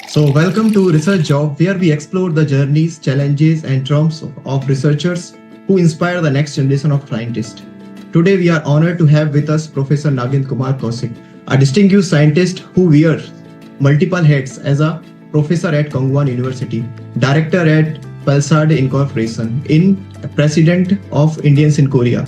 So, welcome to Researchersjob, where we explore the journeys, challenges, and triumphs of researchers who inspire the next generation of scientists. Today, we are honored to have with us Professor Nagin Kumar Kaushik, a distinguished scientist who wears multiple hats as a professor at Kongwan University, director at Pulsar Incorporation, in president of Indians in Korea.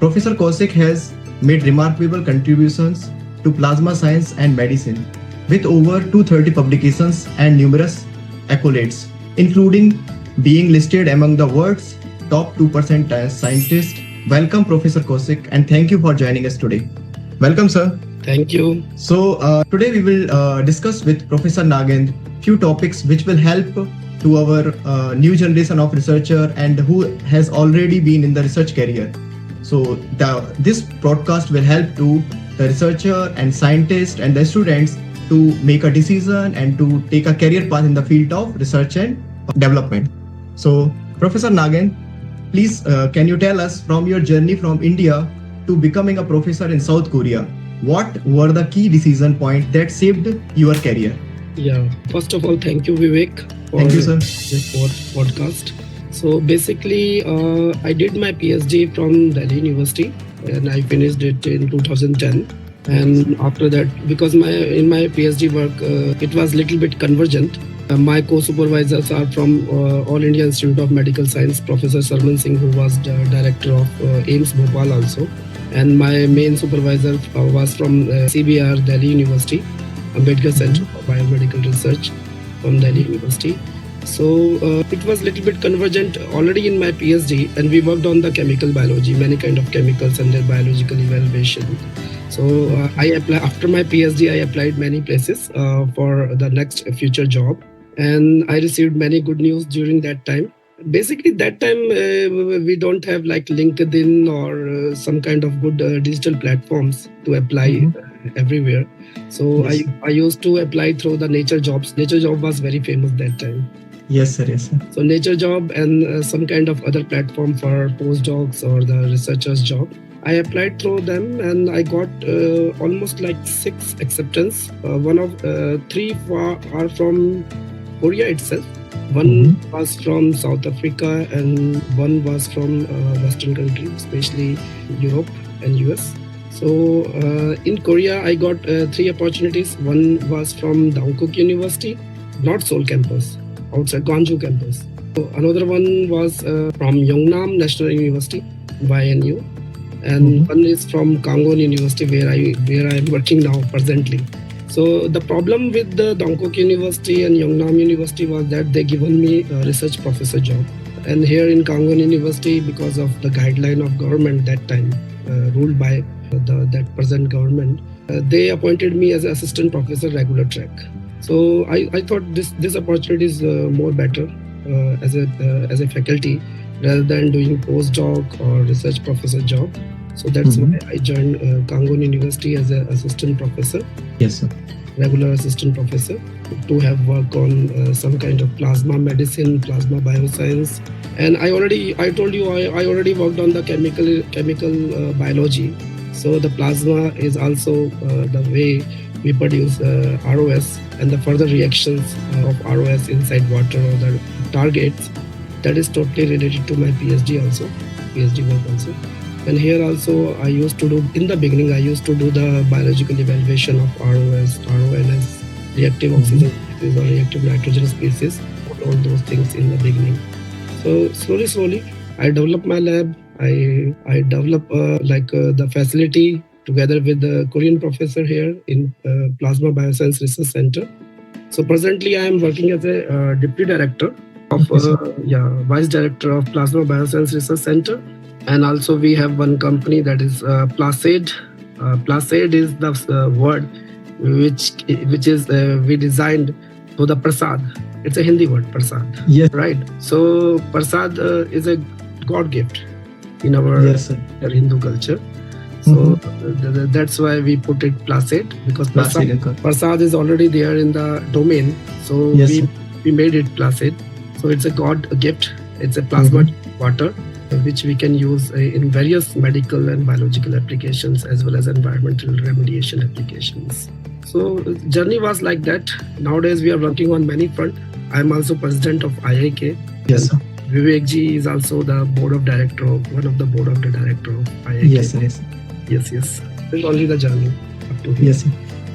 Professor Kaushik has made remarkable contributions to plasma science and medicine with over 230 publications and numerous accolades, including being listed among the world's top 2% scientists. Welcome, Professor Kaushik, and thank you for joining us today. Welcome, sir. Thank you. So, today we will discuss with Professor Nagin few topics which will help to our new generation of researcher and who has already been in the research career. So, this broadcast will help to the researcher and scientist and the students to make a decision and to take a career path in the field of research and development. So, Professor Nagin, please can you tell us from your journey from India to becoming a professor in South Korea, what were the key decision points that shaped your career? Yeah. First of all, thank you, Vivek, for Thank you, sir. this podcast. So basically, I did my PhD from Delhi University, and I finished it in 2010. And after that, because in my PhD work, it was little bit convergent. My co-supervisors are from All India Institute of Medical Science, Professor Sarman Singh, who was the director of AIMS Bhopal also. And my main supervisor was from CBR, Delhi University, Ambedkar Center for Biomedical Research from Delhi University. So it was little bit convergent already in my PhD, and we worked on the chemical biology, many kind of chemicals and their biological evaluation. So after my PhD, I applied many places for the next future job, and I received many good news during that time. Basically, that time we don't have like LinkedIn or some kind of good digital platforms to apply everywhere. So yes. I used to apply through the Nature Jobs. Nature Job was very famous that time. Yes, sir. Yes, sir. So Nature Job and some kind of other platform for postdocs or the researchers job. I applied through them and I got almost like 6 acceptance. One of 3 are from Korea itself. One was from South Africa and one was from Western countries, especially Europe and US. So in Korea, I got 3 opportunities. One was from Dongkook University, not Seoul campus, outside Gwangju campus. So another one was from Yongnam National University, YNU. And one is from Kangwon University, where I am working now presently. So the problem with the Dongkook University and Yongnam University was that they given me a research professor job. And here in Kangwon University, because of the guideline of government that time, ruled by that present government, they appointed me as an assistant professor regular track. So I thought this opportunity is more better as a faculty rather than doing postdoc or research professor job. So that's why I joined Kangwon University as an assistant professor. Yes, sir. Regular assistant professor to have work on some kind of plasma medicine, plasma bioscience. And I told you I already worked on the chemical biology. So the plasma is also the way we produce ROS and the further reactions of ROS inside water or the targets. That is totally related to my PhD work also. And here also I used to do the biological evaluation of ROS, RONS, reactive oxygen species or reactive nitrogen species, all those things in the beginning. So slowly I developed my lab. I developed the facility together with the Korean professor here in Plasma Bioscience Research Center. So presently I am working as a deputy director of vice director of Plasma Bioscience Research Center. And also we have one company that is Placid. Placid is the word which is we designed for the prasad. It's a Hindi word, prasad. Yes. Right. So prasad is a God gift in our Hindu culture. So that's why we put it Placid, because prasad is already there in the domain. So we made it Placid. So it's a God gift. It's a plasma water, which we can use in various medical and biological applications as well as environmental remediation applications. So journey was like that. Nowadays we are working on many front. I'm also president of IIK. Yes, sir. Vivek ji is also the board of director of one of the board of the director of IIK. Yes, sir. Yes. Yes. This is only the journey up to here. Yes, sir.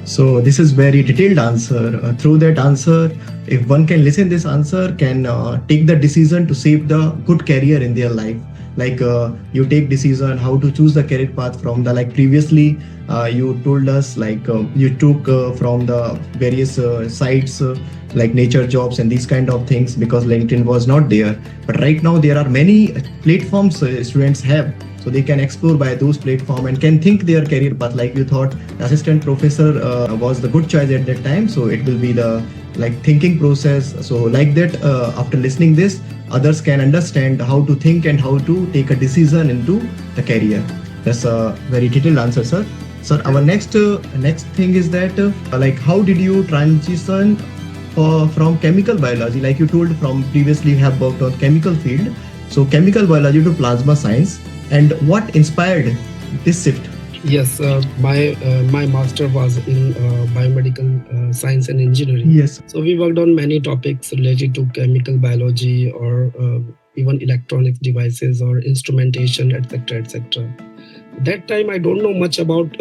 So this is very detailed answer. Through that answer, if one can listen this answer, can take the decision to shape the good career in their life. Like you take decision how to choose the career path from the, like previously you told us, like you took from the various sites like nature jobs and these kind of things, because LinkedIn was not there. But right now there are many platforms students have, so they can explore by those platforms and can think their career path. Like you thought assistant professor was the good choice at that time, so it will be the like thinking process. So like that, after listening this, others can understand how to think and how to take a decision into the career. That's a very detailed answer, sir. Sir, our next thing is that like how did you transition from chemical biology? Like you told from previously you have worked on chemical field, so chemical biology to plasma science, and what inspired this shift? Yes, my master was in biomedical science and engineering. Yes. So we worked on many topics related to chemical biology or even electronic devices or instrumentation, etc., etc. That time I don't know much about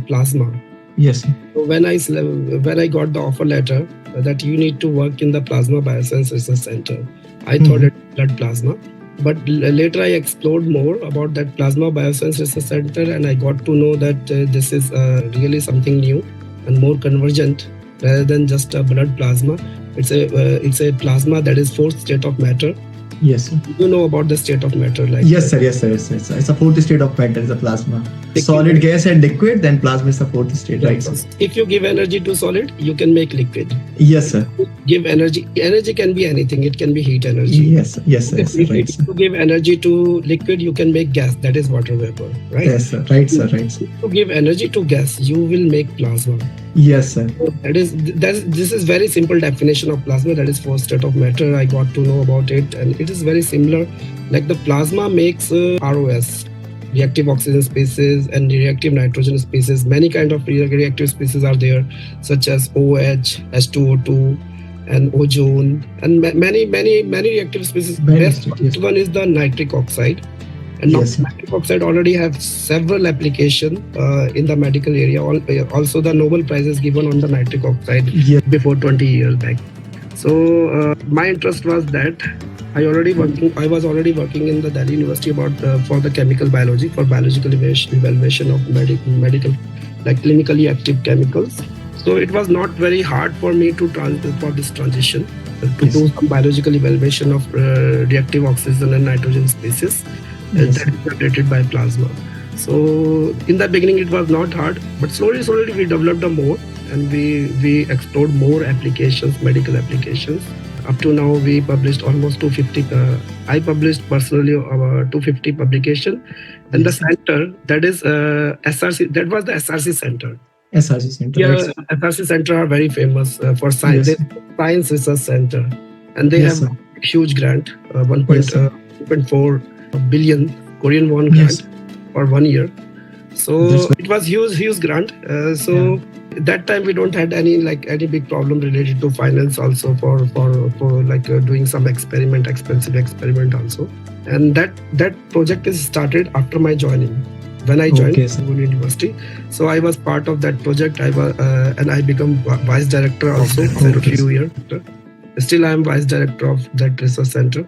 plasma. Yes. So when I got the offer letter that you need to work in the Plasma Bioscience Research Center, I thought it was blood plasma. But later I explored more about that Plasma Bioscience Research Center, and I got to know that this is really something new and more convergent rather than just a blood plasma. It's a plasma that is fourth state of matter. Yes. You know about the state of matter, like Yes, sir. Yes, sir. Yes, sir. It's a fourth state of matter. Is a plasma. Solid, gas, and liquid. Then plasma is the fourth state, right, sir? If you give energy to solid, you can make liquid. Yes, sir. Give energy. Energy can be anything. It can be heat energy. Yes, yes, yes, If right, sir. you give energy to liquid, you can make gas. That is water vapor, right? Yes, sir. Right, sir. Right, sir. If you give energy to gas, you will make plasma. Yes, sir. This is very simple definition of plasma. That is fourth state of matter. I got to know about it, and it is very similar. Like the plasma makes ROS, reactive oxygen species, and reactive nitrogen species. Many kind of reactive species are there, such as OH, H2O2, and ozone, and many reactive species. Best one is the nitric oxide. And yes, nitric oxide already have several applications in the medical area. Also, the Nobel Prize is given on the nitric oxide before 20 years back. So my interest was that I was already working in the Delhi University about for the chemical biology, for biological evaluation of medical, like clinically active chemicals. So it was not very hard for me to for this transition to do some biological evaluation of reactive oxygen and nitrogen species. That is generated by plasma. So in the beginning it was not hard, but slowly we developed more, and we explored more applications, medical applications. Up to now we published almost 250. I published personally 250 publication, and the center, that is SRC. That was the SRC center. SRC center. Yeah, SRC center are very famous for science. Science Research Center, and they have a huge grant, 1.4 billion Korean won grant for 1 year. So it was huge grant. That time we don't had any big problem related to finance also for doing some expensive experiment also. And that project is started after my joining. When I joined university, so I was part of that project. And I become vice director also for a few years. Still, I am vice director of that research center.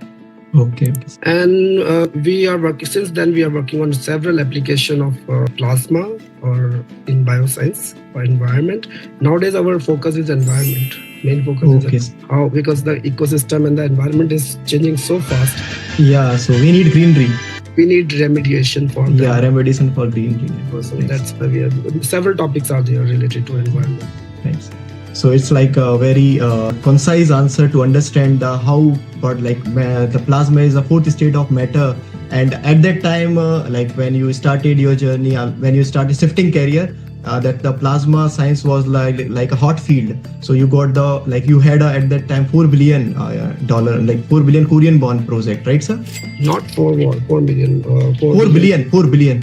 Okay. And we are working since then. We are working on several applications of plasma or in bioscience or environment. Nowadays, our focus is environment. Main focus is how, because the ecosystem and the environment is changing so fast. Yeah, so we need greenery. We need remediation for that. Yeah, remediation for greenery. So that's why we have several topics are there related to environment. Thanks. So it's like a very concise answer to understand how, but like the plasma is a fourth state of matter. And at that time, like when you started your journey, when you started shifting career, that the plasma science was like a hot field. So you got you had at that time $4 billion, like 4 billion Korean bond project, right, sir? Not 4 million. 4 billion.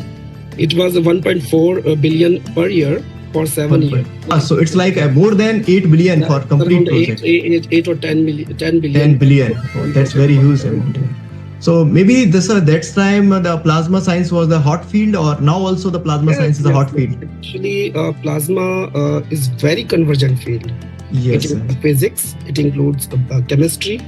It was 1.4 billion per year for 7 years. So it's like more than 8 billion for complete project. 8 or 10 million. 10 billion. 10 billion. Oh, that's very huge amount. So maybe that's time the plasma science was the hot field, or now also the plasma science is a hot field? Actually, plasma is very convergent field. Yes. It includes physics, it includes chemistry,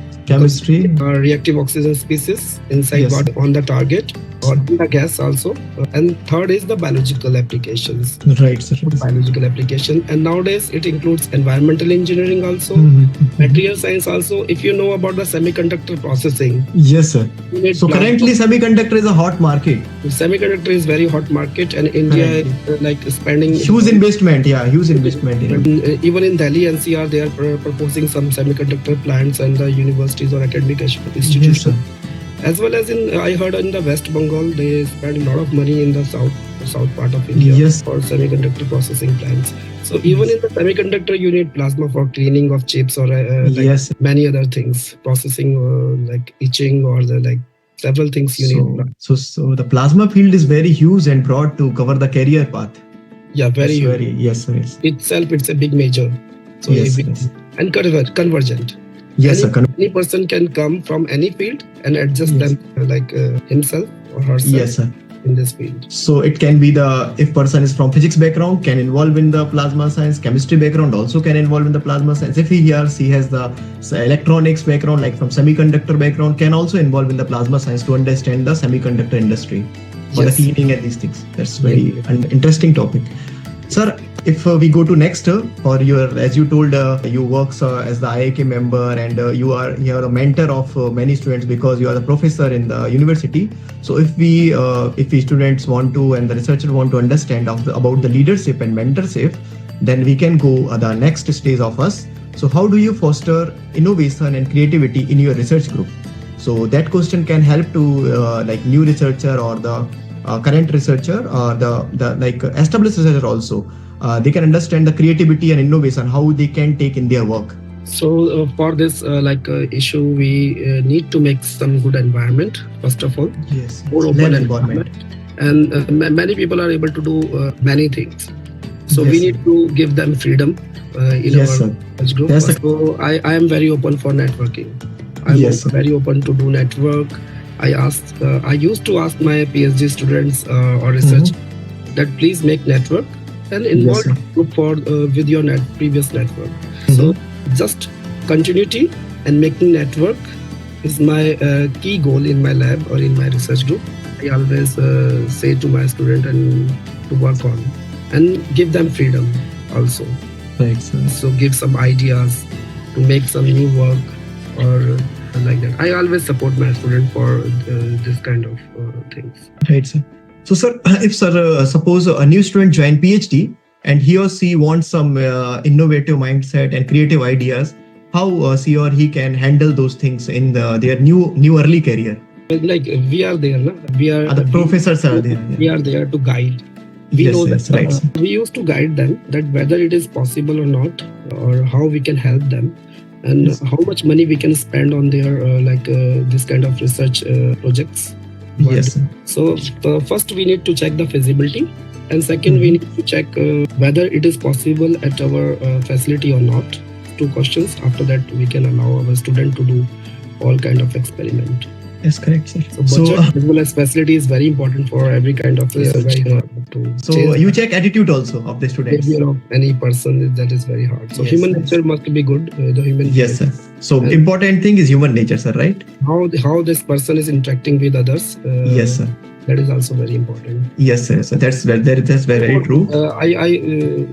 reactive oxygen species inside on the target or in the gas also, and third is the biological applications. Right, sir. Biological application, and nowadays it includes environmental engineering also, material science also. If you know about the semiconductor processing. Yes, sir. So currently semiconductor is a hot market. Semiconductor is very hot market, and India is like spending huge investment. Huge investment. Even in Delhi NCR, they are proposing some semiconductor plants and the universities or academic institutions. Yes, as well as I heard in the West Bengal, they spend a lot of money in the south part of India for semiconductor processing plants. So even in the semiconductor, you need plasma for cleaning of chips or many other things, processing like etching or several things you need. So the plasma field is very huge and broad to cover the career path. Yeah, very. Yes. Itself, it's a big major. So and convergent. Yes, any person can come from any field and adjust them himself or herself. Yes, sir. In this field. So it can be if person is from physics background can involve in the plasma science, chemistry background also can involve in the plasma science. If he has the electronics background, like from semiconductor background, can also involve in the plasma science to understand the semiconductor industry for the cleaning and these things. That's very interesting topic. Sir, if we go to next, or as you told, you work as the IIK member, and you are a mentor of many students because you are the professor in the university. So if we students want to and the researchers want to understand about the leadership and mentorship, then we can go the next stage of us. So how do you foster innovation and creativity in your research group? So that question can help to new researcher or the current researcher or the established researcher also. They can understand the creativity and innovation, how they can take in their work. So for this issue, we need to make some good environment, first of all. Yes. More open environment. And many people are able to do many things. So we need to give them freedom in our research group. So I am very open for networking. I'm very open to do network. I used to ask my PhD students or research that please make network and involve group with your previous network. So just continuity and making network is my key goal in my lab or in my research group. I always say to my student and to work on and give them freedom also. Right, sir. So give some ideas to make some new work or like that. I always support my student for this kind of things. Right, sir. So, sir, if suppose a new student join PhD and he or she wants some innovative mindset and creative ideas, how she or he can handle those things in their new early career? Like we are there, no? We are the professors are there. We are there to guide. We know that we used to guide them that whether it is possible or not, or how we can help them, and how much money we can spend on their this kind of research projects. So first we need to check the feasibility, and second we need to check whether it is possible at our facility or not. 2 questions. After that we can allow our student to do all kind of experiment. Yes, correct, sir. So budget as well as facility is very important for every kind of research. So you check attitude also of the students. Behavior of any person, that is very hard. So human nature must be good. The human. Yes, sir. So important thing is human nature, sir, right? How this person is interacting with others. Yes, sir. That is also very important. Yes, sir. So that's very true. I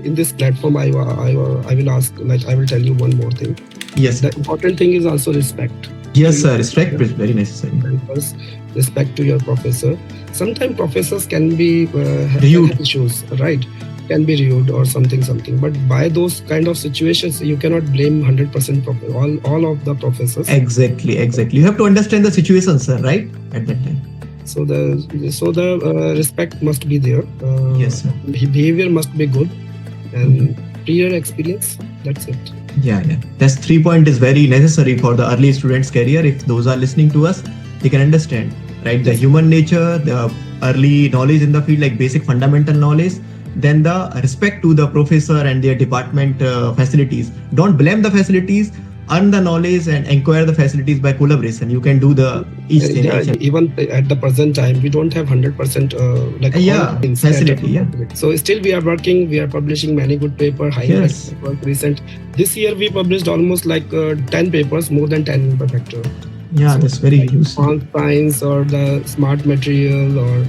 in this platform I will ask, I will tell you one more thing. Yes. The important thing is also respect. Yes, sir. Respect is very necessary. First, respect to your professor. Sometimes professors can be rude issues, right? Can be rude or something. But by those kind of situations, you cannot blame 100% all of the professors. Exactly. You have to understand the situation, sir, right? At that time. So the respect must be there. Yes, sir. Behavior must be good, and prior experience. That's it. Yeah. That's 3 point is very necessary for the early students' career. If those are listening to us, they can understand, right? The human nature, the early knowledge in the field, like basic fundamental knowledge, then the respect to the professor and their department facilities. Don't blame the facilities, earn the knowledge and acquire the facilities by collaboration. You can do the each thing. Even at the present time, we don't have 100% facility. So still we are working, we are publishing many good papers, Yes. recent. This year we published almost 10 papers, more than 10 per factor. Yeah, So, that's very useful. All science or the smart material or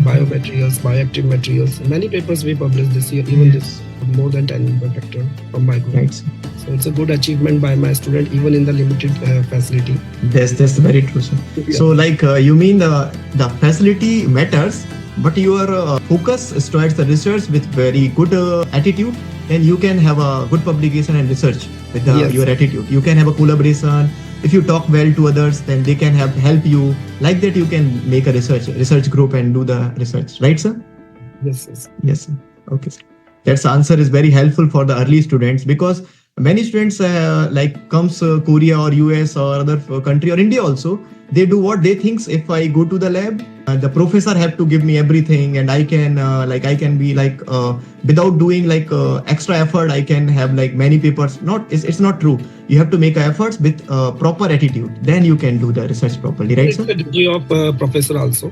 biomaterials, bioactive materials. Many papers we published this year, even this more than 10 per factor from my group. Right. So it's a good achievement by my student, even in the limited facility. That's very true, sir. Yeah. So you mean the facility matters, but your focus is towards the research with very good attitude, then you can have a good publication and research with your attitude. You can have a collaboration. If you talk well to others, then they can help you. Like that, you can make a research group and do the research. Right, sir? Yes. Yes, sir. Okay, sir. That answer is very helpful for the early students, because many students comes Korea or US or other country or India also, they do what they thinks. If I go to the lab, the professor have to give me everything, and I can be without doing extra effort, I can have many papers. It's not true. You have to make efforts with proper attitude, then you can do the research properly, right, sir? It's the duty of professor also.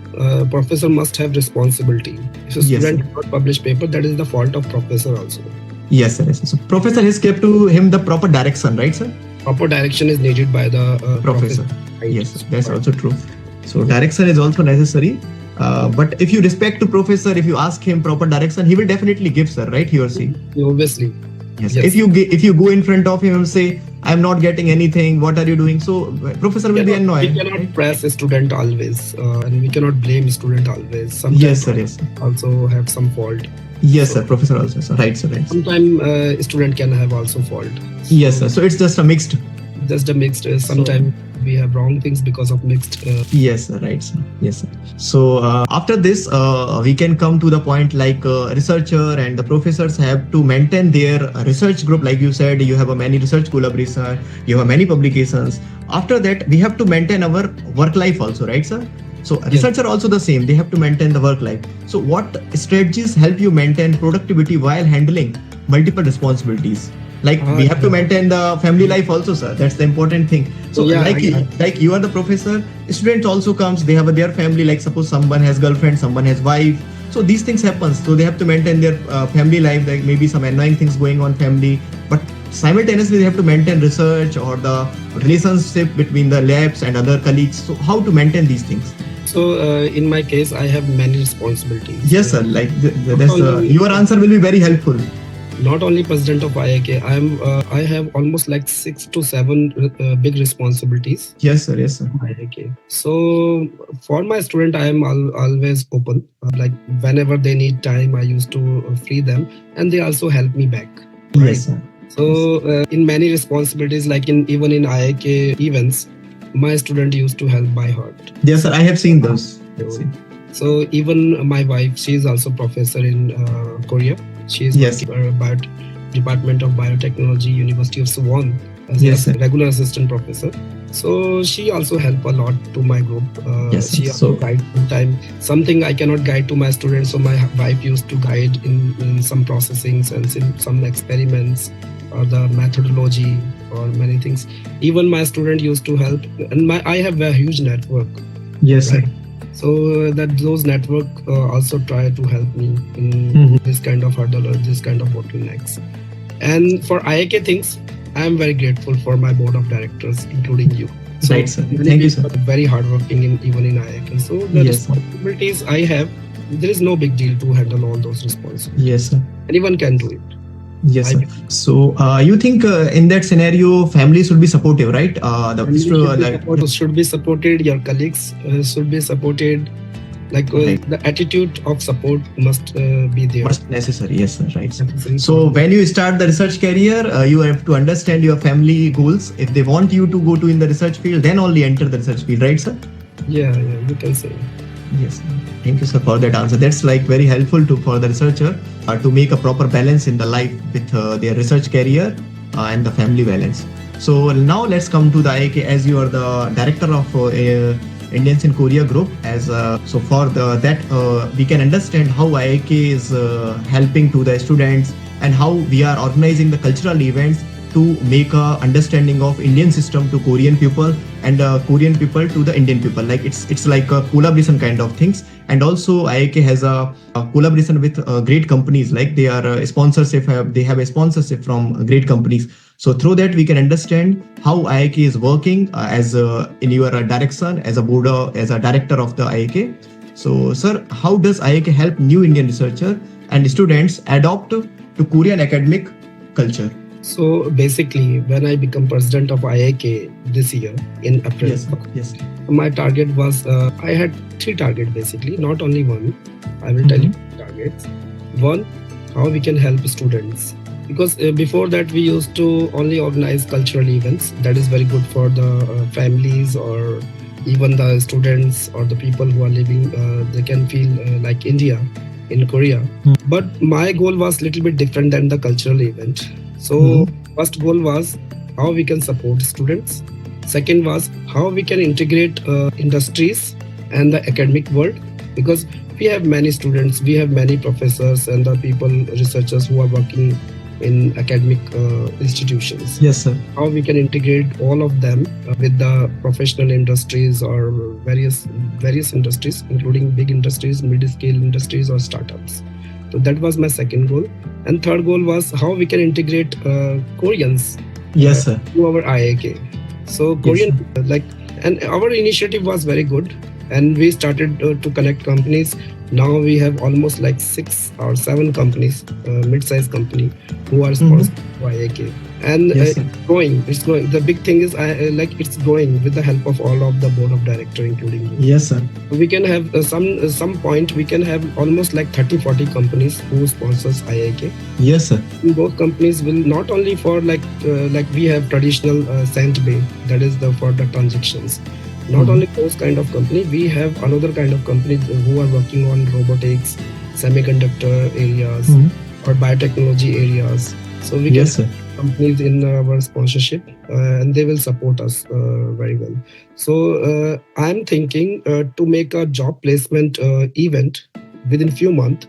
Professor must have responsibility. If a student does not publish paper, that is the fault of professor also. Yes, sir. So professor has kept to him the proper direction, right, sir? Proper direction is needed by the professor. Yes, that's also true. So direction is also necessary. But if you respect to professor, if you ask him proper direction, he will definitely give, sir, right? He or she. Obviously. Yes. If you go in front of him and say, I'm not getting anything, what are you doing? So professor will be annoyed. We cannot press a student always, and we cannot blame student always. Sometimes yes, sir. Yes. Also have some fault. Yes, sir. Professor also, sir. Right, sir. Right. Sometimes student can have also fault. Yes, sir. So it's just a mixed. Sometimes we have wrong things because of mixed. Yes, sir. Right, sir. Yes, sir. So after this, we can come to the point researcher and the professors have to maintain their research group. Like you said, you have a many research collaboration, you have many publications. After that, we have to maintain our work life also, right, sir? So researcher also the same. They have to maintain the work life. So what strategies help you maintain productivity while handling multiple responsibilities? We have to maintain the family life also, sir. That's the important thing. So like you are the professor, students also comes, they have their family. Like suppose someone has girlfriend, someone has wife. So these things happen. So they have to maintain their family life. Like maybe some annoying things going on family, but simultaneously they have to maintain research or the relationship between the labs and other colleagues. So how to maintain these things? So in my case, I have many responsibilities. Yes, sir. Your answer will be very helpful. Not only president of IIK, I have almost 6 to 7 big responsibilities. Yes, sir. Yes, sir. IIK. So for my student, I am always open. Whenever they need time, I used to free them, and they also help me back. Right? Yes, sir. So in many responsibilities, even in IIK events, my student used to help by heart. Yes, sir. I have seen those. So even my wife, she is also professor in Korea. She is working about Department of Biotechnology, University of Suwon, as a regular assistant professor. So she also helped a lot to my group. She also guide sometimes something I cannot guide to my students. So my wife used to guide in some processings and some experiments or the methodology or many things. Even my student used to help, and I have a huge network. Yes, right? Sir. So that those network also try to help me in this kind of hurdle or this kind of bottlenecks. And for IIK things, I am very grateful for my board of directors, including you. So right, sir. Thank you, sir. Very hardworking even in IIK. So the responsibilities I have, there is no big deal to handle all those responsibilities. Yes, sir. Anyone can do it. Yes, sir. So you think in that scenario, family should be supportive, right? Should be supported. Your colleagues should be supported. The attitude of support must be there. Must necessary. Yes, sir. Right. Necessary. So when you start the research career, you have to understand your family goals. If they want you to go to in the research field, then only enter the research field, right, sir? Yeah, you can say. Yes. Thank you, sir, for that answer. That's very helpful for the researcher to make a proper balance in the life with their research career and the family balance. So now let's come to the IIK, as you are the director of Indians in Korea group. As so for that we can understand how IIK is helping to the students and how we are organizing the cultural events to make a understanding of Indian system to Korean people and Korean people to the Indian people. Like it's like a collaboration kind of things. And also IIK has a collaboration with great companies. Like they are sponsorship. They have a sponsorship from great companies. So through that we can understand how IIK is working as in your direction as a board as a director of the IIK. So sir, how does IIK help new Indian researcher and students adopt to Korean academic culture? So basically, when I become president of IIK this year in April, Yes. my target was I had 3 targets basically, not only one. I will tell you targets. One, how we can help students, because before that we used to only organize cultural events. That is very good for the families or even the students or the people who are living. They can feel like India in Korea. But my goal was little bit different than the cultural event. So first goal was how we can support students. Second was how we can integrate industries and the academic world, because we have many students, we have many professors and the people, researchers who are working in academic institutions. Yes, sir. How we can integrate all of them with the professional industries or various industries, including big industries, mid-scale industries or startups. So that was my second goal. And third goal was how we can integrate Koreans Yes, sir. to our IIK. So Korean, and our initiative was very good. And we started to connect companies. Now we have almost like 6 or 7 companies, mid-sized company, who are sponsored by IIK. And Yes, it's growing. The big thing is it's growing with the help of all of the board of director, including me. Yes, sir. We can have some point we can have almost like 30-40 companies who sponsors IIK. Yes, sir. And those companies will not only for like we have traditional Sandbay, that is for the transactions. Not only those kind of company, we have another kind of companies who are working on robotics, semiconductor areas, or biotechnology areas. So we Yes, can sir. companies in our sponsorship and they will support us very well. So I'm thinking to make a job placement event within few months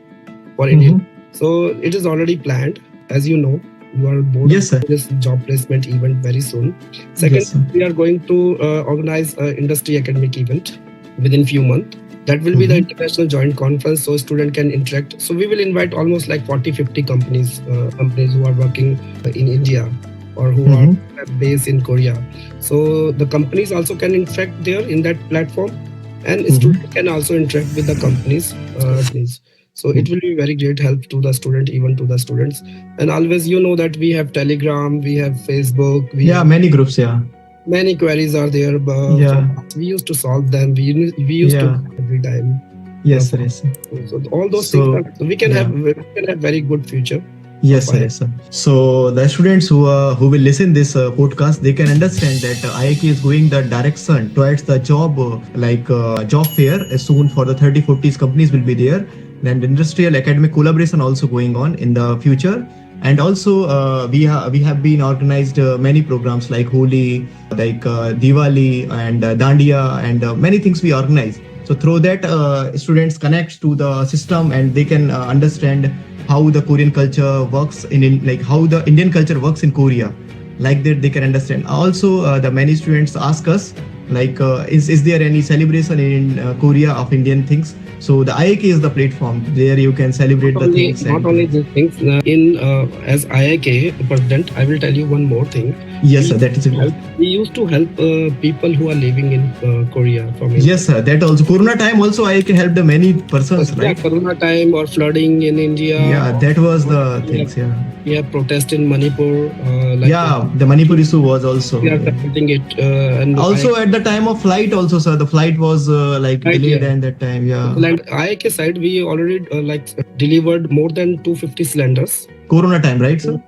for India. So it is already planned, as you know. You are board Yes, sir. of this job placement event very soon. Second, Yes, sir. we are going to organize an industry academic event within few months. That will be the international joint conference, so student can interact. So we will invite almost like 40-50 companies who are working in India or who are based in Korea. So the companies also can interact there in that platform, and students can also interact with the companies. So it will be very great help to the student, even to the students. And always, you know that we have Telegram, we have Facebook. We have many groups. many queries are there. We used to solve them. We used to every time. Yes, sir. Yes, sir. So all those things are, we can have very good future. Yes, sir. Yes, sir. So the students who will listen this podcast, they can understand that IIK is going the direction towards the job job fair soon. For the 30-40 companies will be there, and industrial academic collaboration also going on in the future. And also we have been organized many programs like Holi, like Diwali and Dandiya, and many things we organize. So through that students connect to the system and they can understand how the Korean culture works like how the Indian culture works in Korea. Like that they can understand. Also the many students ask us like is there any celebration in Korea of Indian things? So the IIK is the platform. There you can celebrate the things. Not only these things. As IIK president, I will tell you one more thing. Yes, sir. That is it. We used to help people who are living in Korea from India. Yes, sir. That also Corona time also IIK helped many persons, right? Corona time or flooding in India. Yeah, that was the things. We have protest in Manipur. The Manipur issue was also. We are supporting it. And also at the time of flight also, sir, the flight was delayed and that time. Like IIK side, we already delivered more than 250 cylinders. Corona time, right, sir?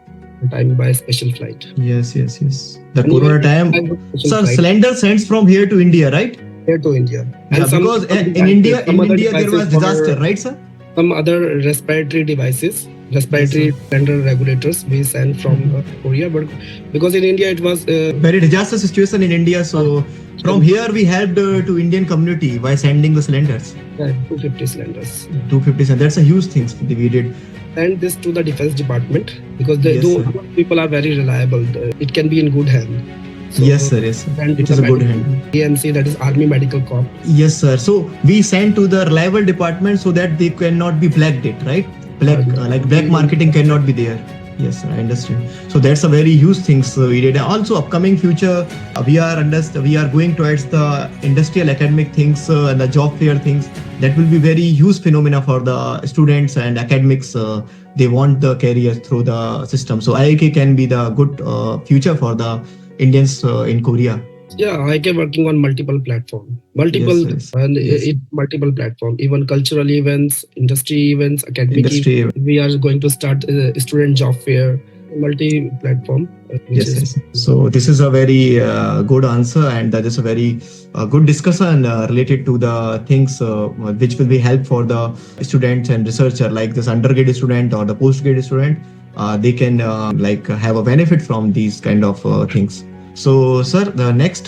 Time by special flight. Yes. The Corona time. Sir, cylinder sends from here to India, right? Here to India. And because in India there was disaster, right, sir? Some other respiratory devices respiratory cylinder regulators we sent from Korea, but because in India it was very disaster situation in India. So from here we helped to Indian community by sending the cylinders. 250 cylinders. 250 cylinders. That's a huge thing we did. Send this to the Defense Department because those people are very reliable. It can be in good hand. So yes, sir. Yes, sir. It is a good hand. AMC, that is Army Medical Corps. Yes, sir. So we send to the reliable department so that they cannot be blacked it, right? Black marketing cannot be there. Yes, sir, I understand. So that's a very huge thing we did. Also, upcoming future, we are going towards the industrial academic things and the job fair things. That will be very huge phenomena for the students and academics. They want the careers through the system. So IIK can be the good future for the Indians in Korea. Yeah, IIK working on multiple platform, multiple platform, even cultural events, industry events, academic events. We are going to start a student job fair, multi-platform. Yes. So this is a very good answer, and that is a very good discussion related to the things which will be help for the students and researcher, like this undergraduate student or the postgraduate student. They can have a benefit from these kind of things. So, sir, the next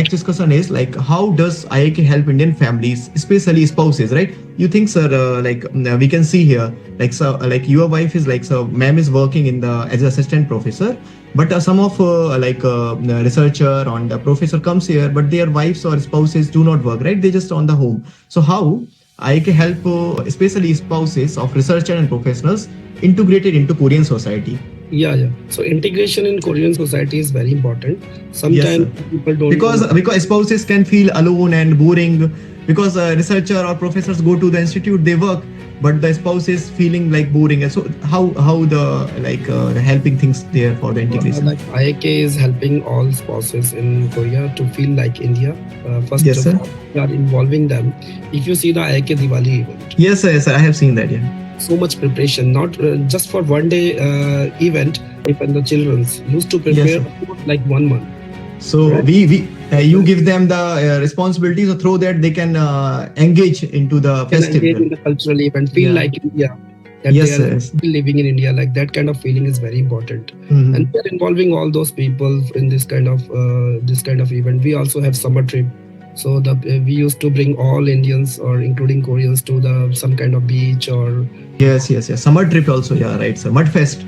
discussion is like, how does IIK help Indian families, especially spouses, right? You think, sir, we can see here, your wife is ma'am is working in as an assistant professor, but some of researcher or the professor comes here, but their wives or spouses do not work, right? They just on the home. So how IIK help especially spouses of researcher and professionals integrated into Korean society? Yeah. So integration in Korean society is very important. Sometimes people don't because spouses can feel alone and boring because researcher or professors go to the institute, they work, but the spouse is feeling like boring. So how the helping things there for the integration? IIK is helping all spouses in Korea to feel like India. First of all, we are involving them. If you see the IIK Diwali event. Yes, I have seen that. Yeah. So much preparation, not just for one day event. Even the children's used to prepare like 1 month. So right? You give them the responsibilities, so through that they can engage into the festival, engage in the cultural event, feel like India. That they are living in India, like that kind of feeling is very important. And we are involving all those people in this kind of event. We also have summer trip. So we used to bring all Indians or including Koreans to some kind of beach or yes. Summer trip also, yeah, right. So mud fest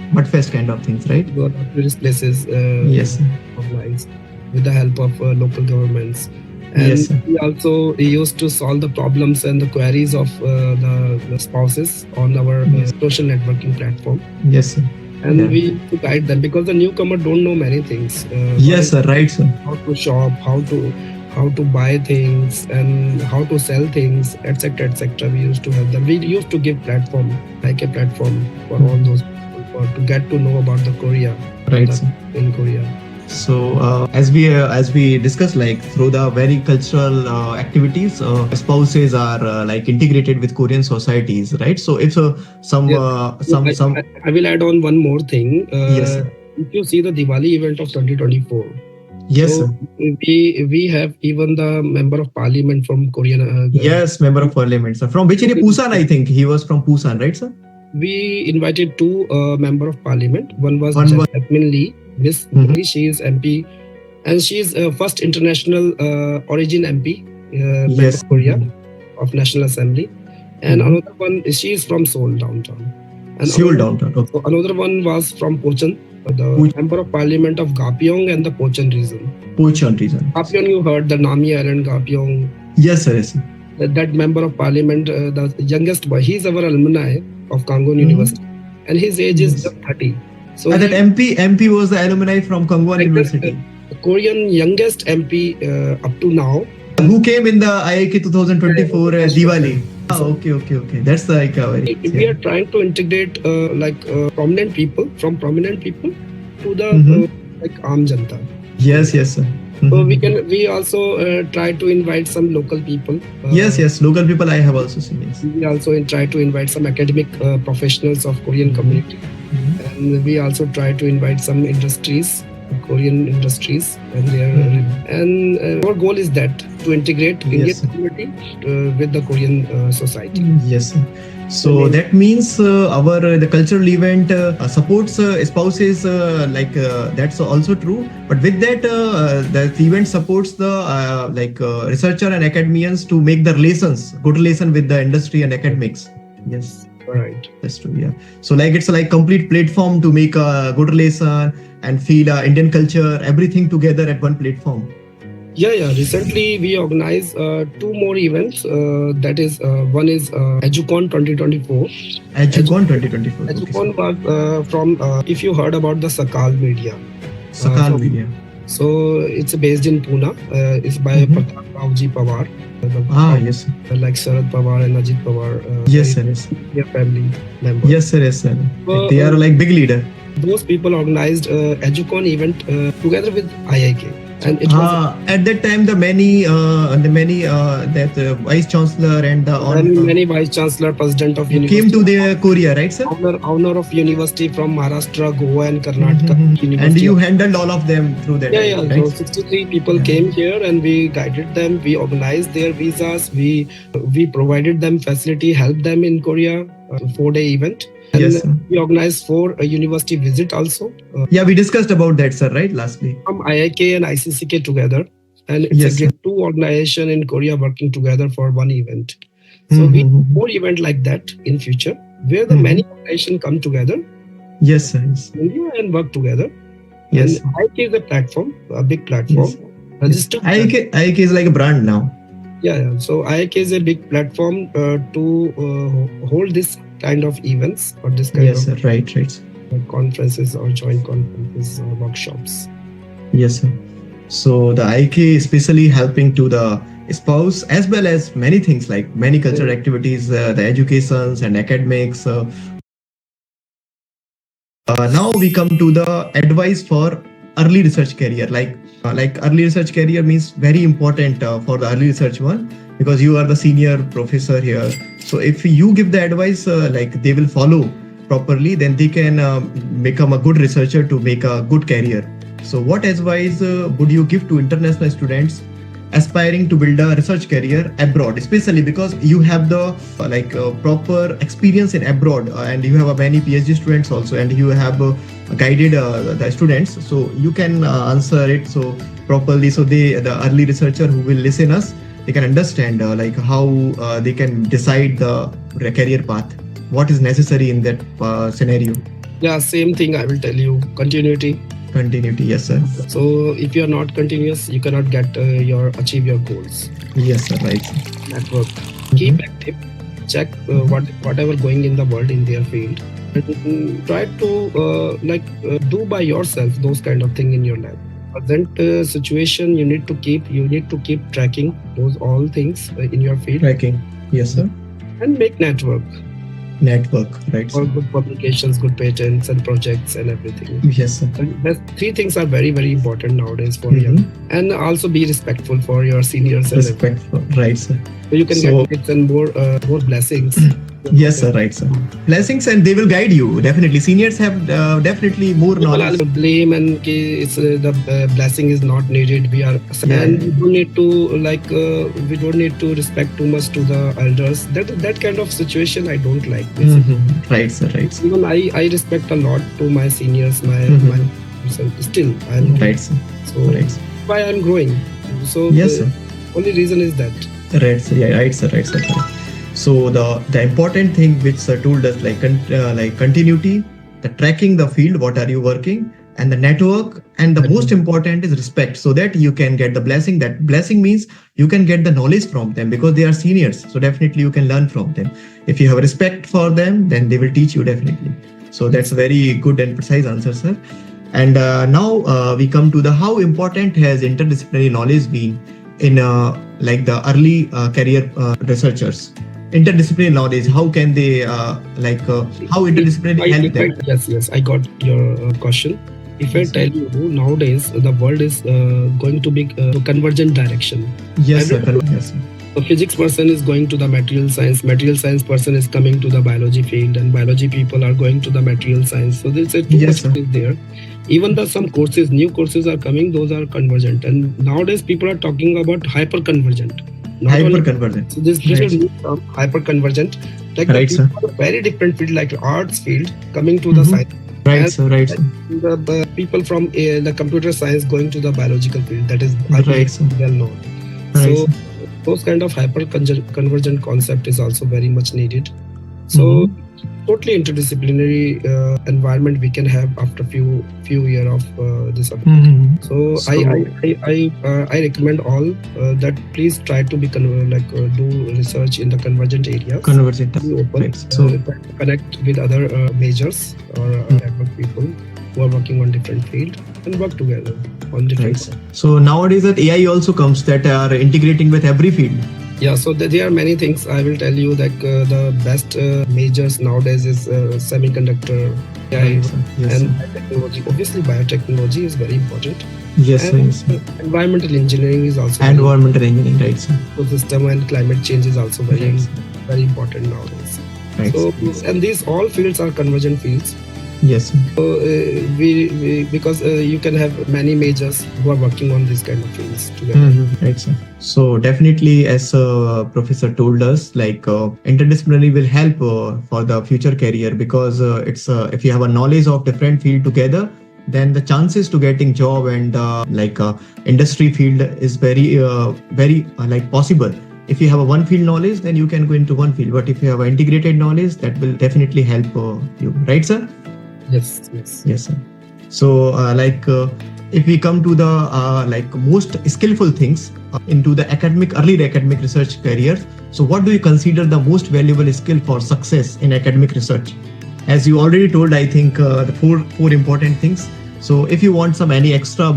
kind of things, right? Go to various places. Organized with the help of local governments. And we also used to solve the problems and the queries of the spouses on our social networking platform. Yes, sir. And we used to guide them because the newcomer don't know many things. Yes, sir. Right, sir. How to shop, how to buy things and how to sell things, etc. We used to help them. We used to give platform, like a platform for all those people to get to know about the Korea, right, in Korea. So as we discussed, like through the very cultural activities, spouses are integrated with Korean societies, right? So if I will add on one more thing. Yes. If you see the Diwali event of 2024. Yes, so we have even the member of parliament from Korean. Yes, member of parliament, sir. From which area? Busan, I think he was from Busan, right, sir? We invited two member of parliament. One was Jasmine Lee, Miss Lee. She is MP, and she is first international origin MP member of Korea of National Assembly. And another one, she is from Seoul downtown. And Seoul downtown. Okay. So another one was from Pocheon. The member of parliament of Gapyeong and the Pocheon region. Gapyeong, you heard the Nami Island, Gapyeong. Yes, sir. That member of parliament, the youngest boy, he's our alumni of Kangwon University, and his age is just 30. So that MP was the alumni from Kangwon University. The Korean youngest MP up to now. Who came in the IIK 2024 Diwali? Okay. That's very. We are trying to integrate prominent people to the Aam Janta. Yes, sir. So we also try to invite some local people. Yes, local people I have also seen. Yes. We also try to invite some academic professionals of Korean community, and we also try to invite some Korean industries, and our goal is that to integrate Indian community with the Korean society. Yes, sir. So that means the cultural event supports spouses that's also true. But with that, the event supports the researcher and academians to make the good relation with the industry and academics. Yes. Right. That's true. Yeah. So it's like complete platform to make a good relation and feel Indian culture, everything together at one platform. Yeah. Recently, we organized 2 more events. That is, one is EduCon 2024. EduCon 2024. EduCon was from, if you heard about the Sakal Media. Sakal Media. So it's based in Pune. It's by Pratap Ravji Pawar. Yes. Like Sharad Pawar and Ajit Pawar. Yes, sir. Yes. Their family members. Yes, sir. Yes, sir. They are like big leader. Those people organized EduCon event together with IIK. And it was at that time the many vice chancellor and the many vice chancellor, president of university came to the Korea, right, sir? Owner of university from Maharashtra, Goa, and Karnataka. And you handled all of them through that. Yeah. Right? So 63 people came here, and we guided them. We organized their visas. We provided them facility, helped them in Korea. 4-day event. And yes, sir. We organized 4 university visit also. Yeah, we discussed about that, sir, right, lastly. From IIK and ICCK together. And it's a 2 organization in Korea working together for one event. So we more event like that in future, where the many organizations come together. Yes, sir. Yes. India and work together. Yes. And IIK is a platform, a big platform. Yes. Registered. IIK is like a brand now. Yeah. So IIK is a big platform to hold this kind of events or this kind of right. Conferences or joint conferences or workshops. Yes, sir. So the IIK especially helping to the spouse as well as many things like many cultural activities, the educations and academics. Now we come to the advice for early research career. Like early research career means very important for the early research one, because you are the senior professor here. So if you give the advice they will follow properly, then they can become a good researcher to make a good career. So what advice would you give to international students aspiring to build a research career abroad, especially because you have the proper experience in abroad and you have many PhD students also, and you have guided the students, so you can answer it so properly, so the early researcher who will listen us, they can understand how they can decide the career path, what is necessary in that scenario. Yeah, same thing I will tell you. Continuity, yes, sir. So if you are not continuous, you cannot get achieve your goals. Yes, sir. Right. Network. Keep active. Check whatever going in the world in their field. And try to do by yourself those kind of thing in your life. Present situation, you need to keep tracking those all things in your field. Tracking. Yes, sir. And make network, right? For good publications, good patents and projects and everything. Yes, sir. And 3 things are very, very important nowadays for young. And also be respectful for your seniors. Respectful, right, sir. So you can get tips and more blessings. Yes, sir, right, sir. Blessings, and they will guide you. Definitely, seniors have definitely more knowledge. Blame and the blessing is not needed. And we don't need to respect too much to the elders. That kind of situation I don't like. Right, sir, right. Sir. Even I respect a lot to my seniors, my still I'm right, sir. So why I'm growing. So yes, sir. Only reason is that. Right, sir. Yeah, right, sir. Right, sir. So the important thing which sir told us, like continuity, the tracking the field, what are you working, and the network, and the most important is respect, so that you can get the blessing. That blessing means you can get the knowledge from them because they are seniors. So definitely you can learn from them. If you have respect for them, then they will teach you definitely. So that's a very good and precise answer, sir. And now we come to the how important has interdisciplinary knowledge been in the early career researchers. Interdisciplinary knowledge, how can they how interdisciplinary help them? Yes, I got your question. If I tell you nowadays the world is going to be convergent direction. Yes, sir. The physics person is going to the material science person is coming to the biology field, and biology people are going to the material science. So there's too much is there. Even some courses, new courses are coming, those are convergent. And nowadays people are talking about hyper-convergent. Hyper-convergent. So this is new term, hyper-convergent. Like the Right, sir. people are very different field, like arts field coming to the Mhm. science. Right, And sir. Right, sir. the people from the computer science going to the biological field, that is Right, sir. well known. Right, So sir. those kind of hyper convergent concept is also very much needed. So Mhm. totally interdisciplinary environment we can have after few year of this approach. Mhm. So I recommend all that please try to be do research in the convergent areas. Convergent. Be open, Right. So try to connect with other majors or network people who are working on different field and work together on different. right. So nowadays that AI also comes that are integrating with every field. Yeah, so there are many things. I will tell you that the best majors nowadays is semiconductor, AI, Right, sir. Yes, and sir. biotechnology. Obviously, biotechnology is very important, Yes, sir. and Yes, sir. environmental engineering is also very Environmental engineering. Right, sir. ecosystem, and climate change is also Right, sir. very important nowadays. Right, So, sir. Yes, sir. and these all fields are convergent fields. Yes, sir. So we because you can have many majors who are working on these kind of fields together. Mhm. Right, sir. So definitely, as professor told us, like interdisciplinary will help for the future career because it's if you have a knowledge of different field together, then the chances to getting job and industry field is very like possible. If you have a one field knowledge, then you can go into one field. But if you have an integrated knowledge, that will definitely help you. Right, sir? Yes, yes. Yes, sir. So, if we come to the most skillful things into the early academic research careers, so what do you consider the most valuable skill for success in academic research? As you already told, I think the four important things. So, if you want some any extra,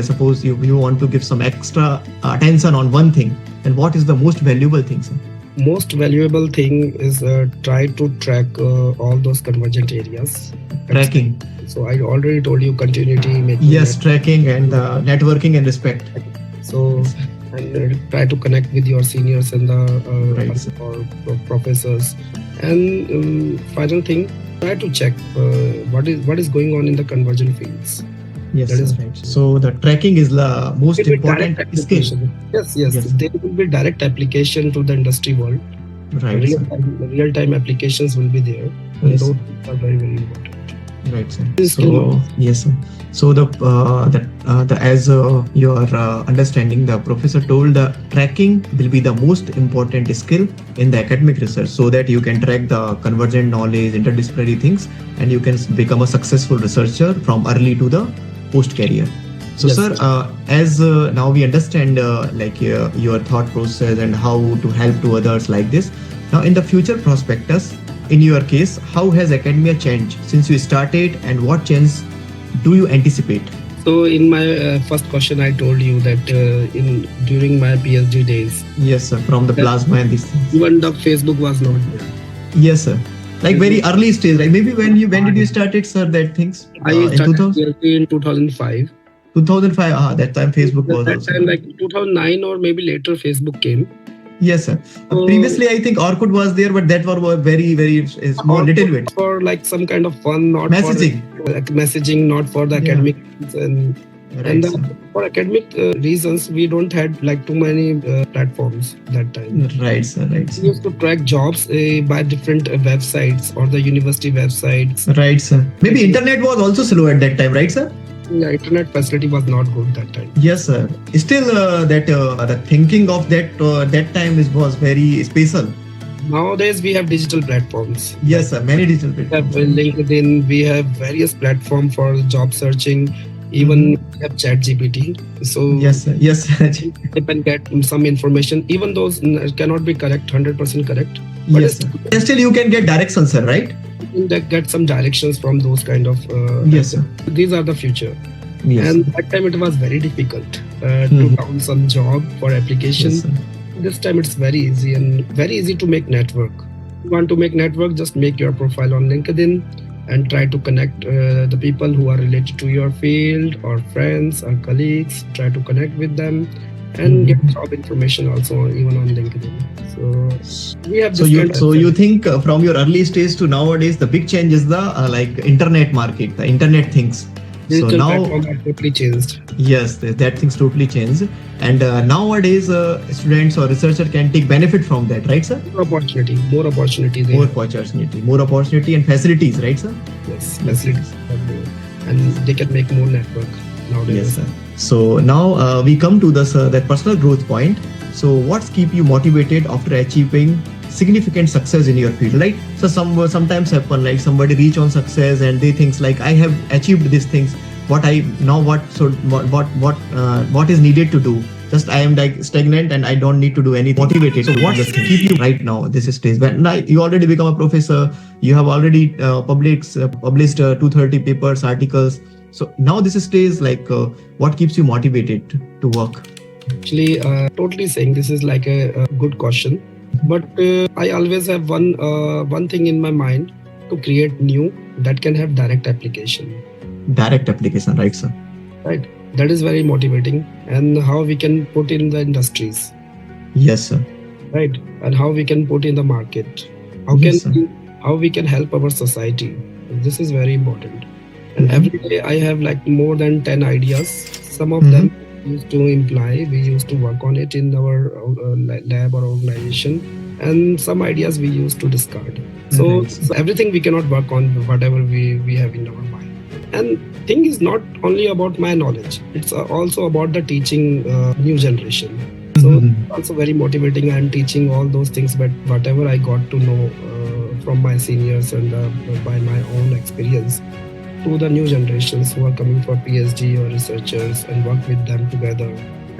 suppose you want to give some extra attention on one thing, then what is the most valuable thing, sir? Most valuable thing is try to track all those convergent areas. Tracking. So I already told you continuity, making Yes, tracking and networking and respect. So and try to connect with your seniors and the Right, sir. or professors. And final thing, try to check what is going on in the convergent fields. Yes, That sir, is- right. So the tracking is the most It will be important direct skill. application. Yes, yes, Yes. there will be direct application to the industry world. Right, sir. Real time applications will be there, and Yes, those are very important. right, sir. This So skill- yes, sir. So the as your understanding, the professor told the tracking will be the most important skill in the academic research, so that you can track the convergent knowledge, interdisciplinary things, and you can become a successful researcher from early to the post career. So, Yes, sir, as now we understand your thought process and how to help to others like this. Now, in the future prospectus, in your case, how has academia changed since you started, and what change do you anticipate? So in my first question, I told you that during my PhD days, Yes, sir, from the plasma and these things. even the Facebook was not there. Yes, sir. Like very early stage, right? Maybe when did you started, sir? That things I in started 2000, PhD in 2005. 2005. That time Facebook was That also. time, like 2009 or maybe later, Facebook came. Yes, sir. So- Previously, I think Orkut was there, but that were very small, little bit. For like some kind of fun, not Messaging. for like messaging, not for the Yeah. academic reasons. Right, And sir. for academic reasons, we don't had like too many platforms that time. Right, sir. Right, We sir. used to track jobs by different websites or the university websites. Right, sir. Maybe internet was also slow at that time, right, sir? Yeah, internet facility was not good that time. Yes, sir. Still, the thinking of that time was very special. Nowadays, we have digital platforms. Yes, sir. Many digital We have platforms. LinkedIn, we have various platforms for job searching. Even we have ChatGPT. So Yes, sir. Yes, sir. you can get some information. Even those cannot be correct, 100% correct. But Yes, sir. And still, you can get directions, sir. Right? you can get some directions from those kind of. Yes, sir. These are the future. Yes. And that time it was very difficult to Mhm. found some job for application. Yes, sir. This time it's very easy and very easy to make network. If you want to make network, just make your profile on LinkedIn and try to connect the people who are related to your field or friends or colleagues. Try to connect with them and get job information also even on LinkedIn. So we have. So this you kind of- so you think from your early stage to nowadays, the big change is the internet market, the internet things. So Digital now, platform are totally changed. yes, that things totally changed. And nowadays, students or researcher can take benefit from that, right, sir? More opportunity they More have. more opportunity and facilities, right, sir? Yes, Yes, facilities yes. are more, and they can make more network nowadays. Yes, sir. So now we come to this that personal growth point. So what's keep you motivated after achieving significant success in your field, right? So sometimes happen like somebody reach on success and they thinks like I have achieved these things. What is needed to do? Just I am like stagnant and I don't need to do anything. Motivated. So what keep you right now? This is stage when you already become a professor. You have already published 230 papers, articles. So now this stage like what keeps you motivated to work? Actually, totally saying this is like a good question, but I always have one thing in my mind to create new that can have direct application. Direct application, right, sir? Right, that is very motivating, and how we can put in the industries, Yes, sir. right, and how we can put in the market. Yes, sir. How we can help our society. This is very important. And Mhm. every day I have like more than 10 ideas. Some of Mhm. them used to imply we used to work on it in our lab or organization, and some ideas we used to discard. So, Right, sir. so everything we cannot work on whatever we have in our mind. And thing is not only about my knowledge, it's also about the teaching new generation. So Mhm. also very motivating. I'm teaching all those things, but whatever I got to know from my seniors and by my own experience to the new generations who are coming for PhD or researchers, and work with them together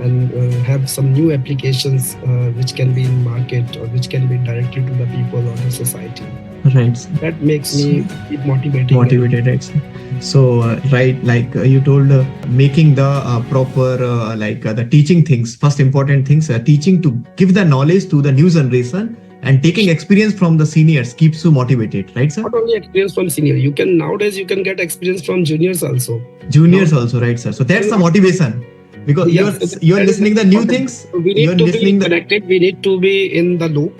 and have some new applications which can be in market or which can be directly to the people or the society. Right, sir. That makes me keep motivating. Motivated, right, sir? So right, like you told, making the proper the teaching things, first important things, teaching to give the knowledge to the new generation and taking experience from the seniors keeps you motivated, right, sir? Not only experience from senior, you can nowadays you can get experience from juniors also. Juniors also, right, sir? So that's the motivation because Yes, you're that is listening the new important. things. We You're need to be listening the connected. We need to be in the loop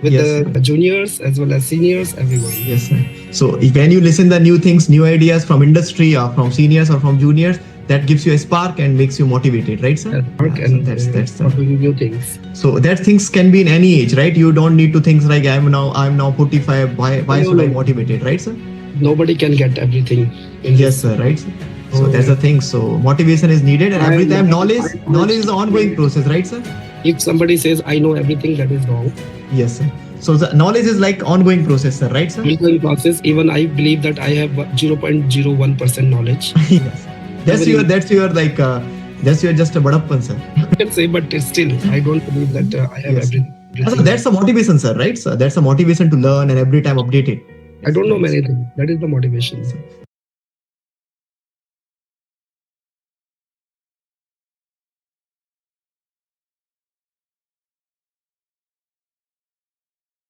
with yes, the sir. juniors as well as seniors, everyone. Yes, sir. So when you listen the new things, new ideas from industry or from seniors or from juniors, that gives you a spark and makes you motivated, right, sir? Work Yeah, so and that's for doing new things. so that things can be in any age, right? You don't need to think like I'm now 45. Why should I motivated, right, sir? Nobody can get everything in Yes, this. sir, right, sir? So that's the thing. So motivation is needed, and every time knowledge is an ongoing process, right, sir? If somebody says I know everything, that is wrong. Yes, sir. So the knowledge is like ongoing process, sir, right, sir? Ongoing process. Even I believe that I have 0.01% knowledge. Yes. That's your just a badappan, sir. I can say, but still, I don't believe that I have Yes. everything. So that's a motivation, sir, right? So that's a motivation to learn and every time update it. I don't know many things. That is the motivation.